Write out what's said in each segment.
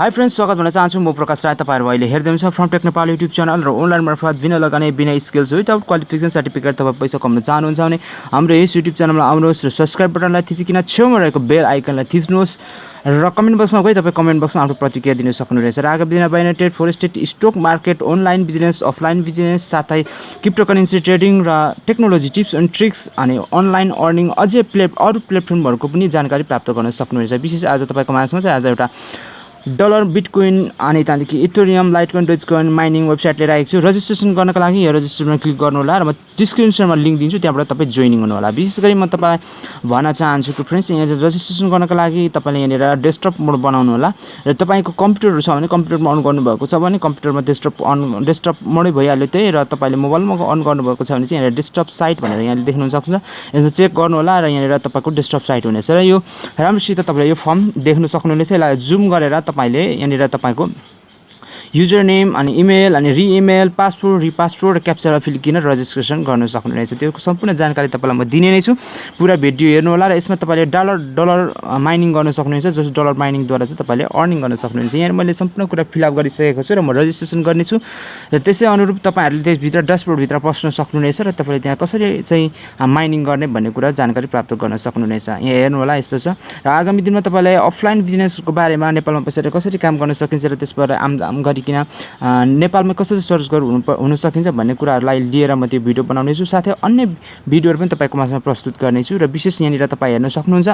High friends, स्वागत भन्न चाहन्छु। म प्रकाश राय। तपाईँहरू अहिले हेर्दै हुनुहुन्छ फ्रमटेक नेपाल युट्युब च्यानल र अनलाइन मार्फत बिना लगाने बिना स्किल्स विदाउट क्वालिफिकेसन सर्टिफिकेट तपाईँ पैसा कमाउन चाहनुहुन्छ भने हाम्रो यस युट्युब च्यानलमा आउनुहोस् र सब्सक्राइब बटनलाई थिचिकिन छेउमा रहेको बेल आइकनलाई थिच्नुहोस् र कमेन्ट बक्समा गई तपाईँ कमेन्ट बक्समा आफ्नो प्रतिक्रिया दिन सक्नुहुनेछ। र आगामी दिनमा binary trade, forex trade, stock market, online business, offline business, साथै क्रिप्टोकरेन्सी ट्रेडिङ र टेक्नोलोजी टिप्स एन्ड ट्रिक्स अनि अनलाइन अर्निङ अझै अरू प्लेटफर्महरूको पनि जानकारी प्राप्त गर्न सक्नुहुनेछ। विशेष आज तपाईँको माझमा चाहिँ आज एउटा डलर, बिटकोइन अनि त्यहाँदेखि इथेरियम, लाइटकोइन, डोजकोइन माइनिङ वेबसाइट लिएर आएको छु। रजिस्ट्रेसन गर्नका लागि यो रजिस्ट्रेसनमा क्लिक गर्नु होला र म डिस्क्रिप्सनमा लिङ्क दिन्छु, त्यहाँबाट तपाईँ जोइनिङ हुनु होला। विशेष गरी म तपाईँलाई भन्न चाहन्छु कि फ्रेन्ड्स, यहाँ रजिस्ट्रेसन गर्नका लागि तपाईँले यहाँनिर डेस्कटप मोड बनाउनु होला र तपाईँको कम्प्युटरहरू छ भने कम्प्युटरमा अन गर्नुभएको छ भने कम्प्युटरमा डेस्कटप मोडै भइहाल्यो त्यही, र तपाईँले मोबाइलमा अन गर्नुभएको छ भने चाहिँ यहाँनिर डेस्कटप साइट भनेर यहाँले देख्नु सक्छ। यसमा चेक गर्नु होला र यहाँनिर तपाईँको डेस्कटप साइट हुनेछ र यो राम्रोसित तपाईँले यो फर्म देख्न सक्नुहुनेछ। यसलाई जुम गरेर तपाईले यहाँनिर तपाईको युजर नेम अनि इमेल अनि रिइमेल, पासवर्ड, रिपासवर्ड र क्याप्चा फिल किन रजिस्ट्रेसन गर्न सक्नुहुनेछ। त्यो सम्पूर्ण जानकारी तपाईलाई म दिने नै छु। पुरा भिडियो हेर्नु होला र यसमा तपाईले डलर माइनिङ गर्न सक्नुहुनेछ, जस डलर माइनिङद्वारा चाहिँ तपाईले अर्निङ गर्न सक्नुहुनेछ। यहाँ मैले सम्पूर्ण कुरा फिलअप गरिसकेको छु र म रजिस्ट्रेसन गर्नेछु र त्यसै अनुरूप तपाईहरुले त्यसभित्र ड्यासबोर्डभित्र पस्न सक्नुहुनेछ र तपाईले त्यहाँ कसरी चाहिँ माइनिङ गर्ने भन्ने कुरा जानकारी प्राप्त गर्न सक्नुहुनेछ। यहाँ हेर्नु होला यस्तो छ र आगामी दिनमा तपाईलाई अफलाइन बिजनेसको बारेमा नेपालमा बसेर कसरी काम गर्न सकिन्छ र त्यसबाट आमदाम गरिकिन नेपालमा कसरी सर्च हुन सकिन्छ भन्ने कुराहरूलाई लिएर म त्यो भिडियो बनाउने छु। साथै अन्य भिडियोहरू पनि तपाईको माझमा प्रस्तुत गर्नेछु र विशेष यहाँनिर तपाईँ हेर्न सक्नुहुन्छ।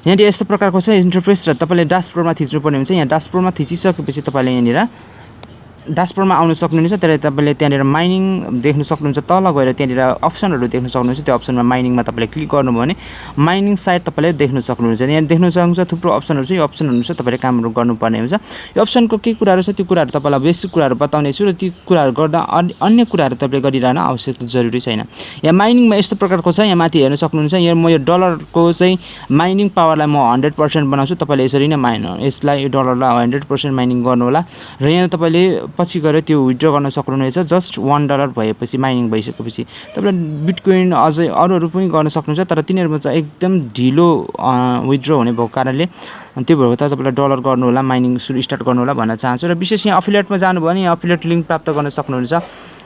यहाँनिर यस्तो प्रकारको छ इन्टरफेस र तपाईले ड्यासबोर्डमा थिच्नुपर्ने हुन्छ। यहाँ ड्यासबोर्डमा थिचिसकेपछि तपाईले यहाँनिर ड्यासबोर्डमा आउन सक्नुहुनेछ। तर तपाईले त्यहाँनिर माइनिङ देख्न सक्नुहुन्छ, तल गएर त्यहाँनिर अप्सनहरू देख्न सक्नुहुन्छ। त्यो अप्सनमा माइनिङमा तपाईले क्लिक गर्नुभयो भने माइनिङ साइट तपाईले देख्न सक्नुहुन्छ। यहाँ देख्न सक्नुहुन्छ थुप्रो अप्सनहरू छ। यो अप्सनहरू अनुसार तपाईले कामहरू गर्नुपर्ने हुन्छ। यो अप्सनको के कुराहरू छ त्यो कुराहरू तपाईलाई बेसिक कुराहरू बताउने छु र ती कुराहरू गर्दा अन्य कुराहरू तपाईले गरिरहन आवश्यक जरुरी छैन। यहाँ माइनिङमा यस्तो प्रकारको छ, यहाँ माथि हेर्न सक्नुहुन्छ। यहाँ म यो डलरको चाहिँ माइनिङ पावरलाई म 100% बनाउँछु। तपाईले यसरी नै यसलाई डलरलाई 100% माइनिङ गर्नु होला र यहाँ तपाईले पछि गएर त्यो विथड्र गर्न सक्नुहुनेछ। जस्ट $1 भएपछि माइनिङ भइसकेपछि तपाईले बिटकोइन अझै अरूहरू पनि गर्न सक्नुहुन्छ, तर तिनीहरुमा चाहिँ एकदम ढिलो विथड्र हुने भएको कारणले त्यो भएर त तपाईले डलर गर्नु होला, माइनिङ सुरु स्टार्ट गर्नु होला भन्न चाहन्छु। र विशेष यहाँ अफिलिएटमा जानुभयो भने यहाँ अफिलिएट लिंक प्राप्त गर्न सक्नुहुन्छ।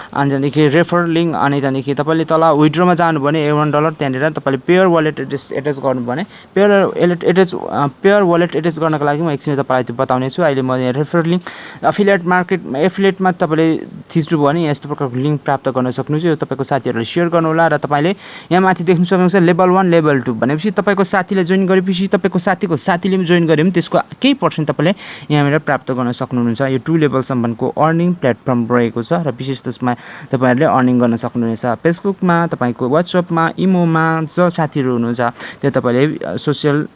अनि त्यहाँदेखि रेफर लिंक अनि त्यहाँदेखि तपाईले तल विथड्रमा जानुभयो भने $1 त्यहाँनिर तपाईले पेयर वालेट एड्रेस गर्नुभयो भने पेयर वालेट एड्रेस गर्नको लागि म एकछिन तपाईलाई त्यो बताउने छु। अहिले म यहाँ रेफर लिंक एफिलिएटमा तपाईले थिच्नुभयो भने यस्तो प्रकारको लिंक प्राप्त गर्न सक्नुहुन्छ। यो तपाईको साथीहरुले शेयर गर्नु होला र तपाईले यहाँ माथि देख्न सक्नुहुन्छ लेभल 1 लेभल 2 भनेपछि तपाईको साथीले जोइन गरेपछि तपाईको साथीको साथीले पनि जोइन गरे पनि त्यसको केही पर्सेन्ट तपाईले यहाँबाट प्राप्त गर्न सक्नुहुन्छ। यो 2 लेभल सम्मको अर्निङ प्लेटफर्म रहेको छ र विशेष त्यसमा तपाईहरुले अर्निङ गर्न सक्नुहुनेछ। फेसबुकमा, तपाईको व्हाट्सएपमा, इमोमा जो साथीहरु हुनुहुन्छ त्यो तपाईले सोशल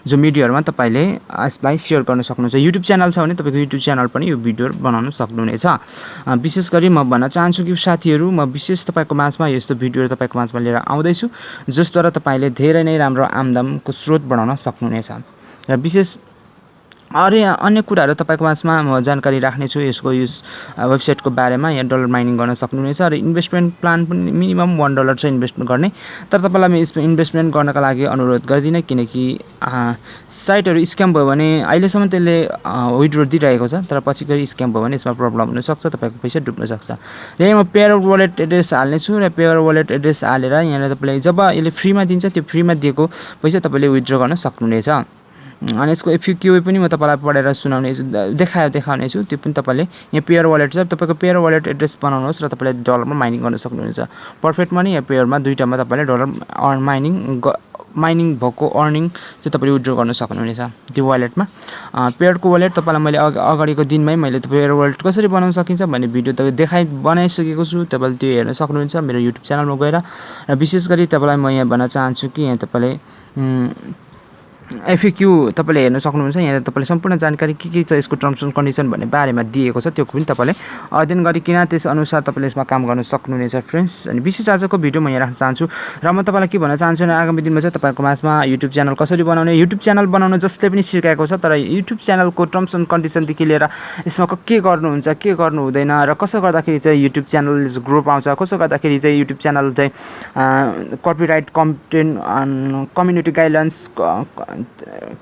जो मिडियाहरुमा तपाईले यसलाई शेयर गर्न सक्नुहुन्छ। युट्युब च्यानल छ भने तपाईको युट्युब च्यानल पनि यो भिडियो बनाउन सक्नुहुनेछ। विशेष गरी म भन्न चाहन्छु कि साथीहरु, म विशेष तपाईको माझमा यस्तो भिडियोहरु तपाईको माझमा लिएर आउँदै छु जसद्वारा तपाईले धेरै नै राम्रो आमदामको स्रोत बढाउन सक्नुहुनेछ। र विशेष अन्य कुराहरु तपाईको माझमा म जानकारी राख्ने छु यसको युज वेबसाइटको बारेमा। यहाँ डलर माइनिङ गर्न सक्नुहुनेछ र इन्भेस्टमेन्ट प्लान पनि मिनिमम $1 चाहिँ इन्भेस्टमेन्ट गर्ने। तर तपाईलाई म यसमा इन्भेस्टमेन्ट गर्नका लागि अनुरोध गर्दिन, किनकि साइटहरु स्क्याम भयो भने अहिलेसम्म त्यसले विथड्र दिइरहेको छ, तर पछि गरी स्क्याम भयो भने यसमा प्रब्लम हुन सक्छ, तपाईको पैसा डुब्न सक्छ। र यहाँ म पेयर वालेट एड्रेस हाल्ने छु र पेयर वालेट एड्रेस हालेर यहाँ तपाईले जब यसले फ्रीमा दिन्छ त्यो फ्रीमा दिएको पैसा तपाईले विथड्र गर्न सक्नुहुनेछ। अनि यसको एफक्यू पनि म तपाईलाई पढेर देखाउने छु। त्यो पनि तपाईले यहाँ पेयर वालेट छ, तपाईको पेयर वालेट एड्रेस बनाउनुहोस् र तपाईले डलरमा माइनिङ गर्न सक्नुहुनेछ। पर्फेक्ट मनी या पेयरमा दुईटामा तपाईले डलर माइनिङ भएको अर्निङ चाहिँ तपाईले विथड्र गर्न सक्नुहुनेछ त्यो वालेटमा। पेयरको वालेट तपाईलाई मैले अगाडिको दिनमै मैले पेयर वालेट कसरी बनाउन सकिन्छ भन्ने भिडियो बनाइसकेको छु। तपाईले त्यो हेर्न सक्नुहुन्छ मेरो युट्युब च्यानलमा गएर। र विशेष गरी तपाईलाई म यहाँ भन्न चाहन्छु कि यहाँ तपाईले एफक्यू तपाईले हेर्न सक्नुहुन्छ। यहाँ तपाईले सम्पूर्ण जानकारी के छ यसको टर्म्स एन्ड कन्डिसन भन्ने बारेमा दिएको छ, त्यो पनि तपाईले अध्ययन गरिकिन त्यस अनुसार तपाईले यसमा काम गर्न सक्नुहुनेछ फ्रेन्ड्स। अनि विशेष आजको भिडियो म यहाँ राख्न चाहन्छु र म तपाईलाई के भन्न चाहन्छु भने आगामी दिनमा चाहिँ तपाईहरुको माझमा युट्युब च्यानल कसरी बनाउने, युट्युब च्यानल बनाउन जसले पनि सिकाएको छ, तर युट्युब च्यानलको टर्म्स एन्ड कन्डिसन देखि लिएर यसमा के गर्नुहुन्छ के गर्नु हुँदैन र कसो गर्दाखेरि चाहिँ युट्युब च्यानल ग्रो पाउँछ, कसो गर्दाखेरि चाहिँ युट्युब च्यानल चाहिँ कपिराइट कन्टेन्ट कम्युनिटी गाइडलाइन्स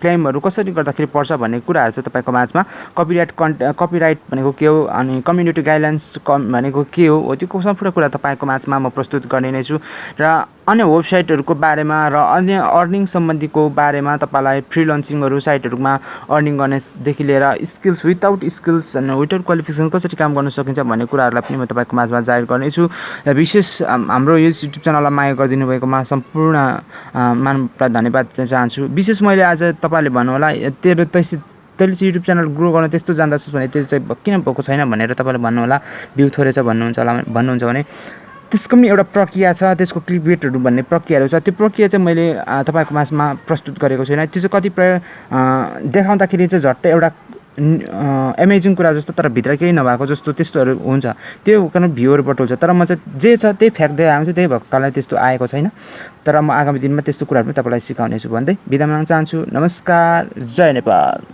क्लेमहरू कसरी गर्दाखेरि पर्छ भन्ने कुराहरू चाहिँ तपाईँको माझमा कपिराइट भनेको के हो अनि कम्युनिटी गाइडलाइन्स भनेको के हो त्यो सम्पूर्ण कुरा तपाईँको माझमा म प्रस्तुत गर्ने नै छु र अन्य वेबसाइटहरूको बारेमा र अन्य अर्निङ सम्बन्धीको बारेमा तपाईँलाई फ्रिलान्सिङहरू साइटहरूमा अर्निङ गर्नेदेखि लिएर स्किल्स विदाउट स्किल्स अनि विदाउट क्वालिफिकेसन कसरी काम गर्न सकिन्छ भन्ने कुराहरूलाई पनि म तपाईँको माझमा जाहेर गर्नेछु र विशेष हाम्रो यो युट्युब च्यानललाई माया गरिदिनु भएकोमा सम्पूर्ण मानवलाई धन्यवाद चाहन्छु। विशेष मैले आज तपाईँले भन्नु होला तैँले चाहिँ युट्युब च्यानल ग्रो गर्न त्यस्तो जान्दछस् भने त्यो चाहिँ किन भएको छैन भनेर तपाईँले भन्नु होला भ्यू थोरै छ भन्नुहुन्छ भने त्यसको पनि एउटा प्रक्रिया छ, त्यसको क्लिकबेटहरू भन्ने प्रक्रियाहरू छ। त्यो प्रक्रिया चाहिँ मैले तपाईँको माझमा प्रस्तुत गरेको छैन। त्यो चाहिँ कतिपय देखाउँदाखेरि चाहिँ झट्टै एउटा एमेजिङ कुरा जस्तो तर भित्र केही नभएको जस्तो त्यस्तोहरू हुन्छ, त्यो कारण भ्यूहरू बटुल्छ। तर म चाहिँ जे छ त्यही फ्याक्दै आउँछु, त्यही भएको कारणले त्यस्तो आएको छैन। तर म आगामी दिनमा त्यस्तो कुराहरू पनि तपाईँलाई सिकाउनेछु भन्दै बिदा माग्न चाहन्छु। नमस्कार, जय नेपाल।